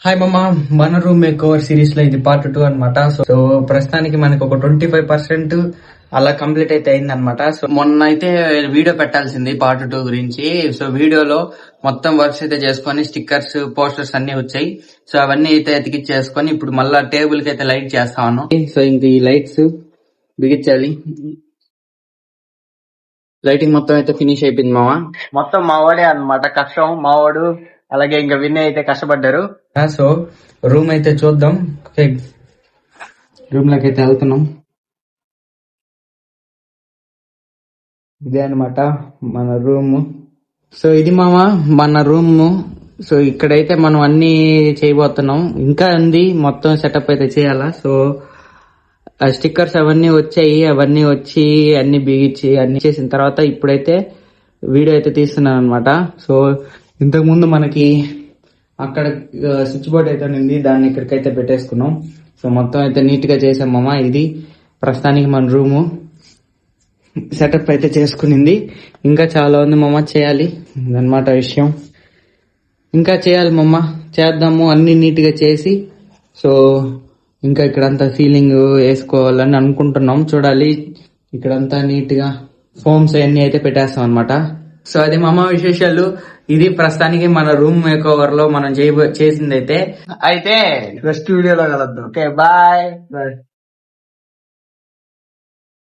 Hi మామ, మన room make over series లో ఇది పార్ట్ 2 అనమాట. సో ప్రస్తుతానికి మనకి ఒక 25% అలా కంప్లీట్ అయితే అయింది అనమాట. సో మొన్న అయితే వీడియో పెట్టాల్సింది పార్ట్ 2 గురించి. సో వీడియోలో మొత్తం వర్క్స్ అయితే చేసుకొని స్టిక్కర్స్, పోస్టర్స్ అన్ని వచ్చాయి. సో అవన్నీ అయితే ఎతికిచ్చేసుకొని ఇప్పుడు మళ్ళా టేబుల్ కి అయితే లైట్ చేస్తాను. సో ఇంక ఈ లైట్స్ బిగించాలి. లైటింగ్ మొత్తం అయితే ఫినిష్ అయిపోయింది మామ. మొత్తం మావాడే అనమాట కష్టం. మావాడు అలాగే ఇంకా విన్నయ్ అయితే కష్టపడ్డారు. సో రూమ్ అయితే చూద్దాం. రూమ్ లోకి అయితే వెళ్తున్నాం. ఇదే అనమాట మన రూమ్. సో ఇది మామ మన రూమ్. సో ఇక్కడైతే మనం అన్ని చేయబోతున్నాం. ఇంకా ఉంది మొత్తం సెటప్ అయితే చేయాలా. సో స్టిక్కర్స్ అవన్నీ వచ్చాయి. అవన్నీ వచ్చి అన్ని బిగించి అన్ని చేసిన తర్వాత ఇప్పుడైతే వీడియో అయితే తీస్తున్నాను అనమాట. సో ఇంతకు ముందు మనకి అక్కడ స్విచ్ బోర్డ్ అయితే ఉంది, దాన్ని ఇక్కడికైతే పెట్టేసుకున్నాం. సో మొత్తం అయితే నీట్ గా చేసాం మామ. ఇది ప్రస్తుతానికి మన రూము సెటప్ అయితే చేసుకునింది. ఇంకా చాలా ఉంది మామ చేయాలి అన్నమాట విషయం. ఇంకా చేయాలి మామ, చేద్దాము అన్ని నీట్ గా చేసి. సో ఇంకా ఇక్కడంతా సీలింగ్ వేసుకోవాలని అనుకుంటున్నాం. చూడాలి. ఇక్కడంతా నీట్ గా ఫోమ్స్ అన్ని అయితే పెట్టేస్తాం అనమాట. సో అది మామ విశేషాలు. ఇది ప్రస్తుతానికి మన రూమ్ మేక్ ఓవర్ లో మనం చేసింది అయితే. నెక్స్ట్ వీడియోలో కలుద్దాం. Okay, bye.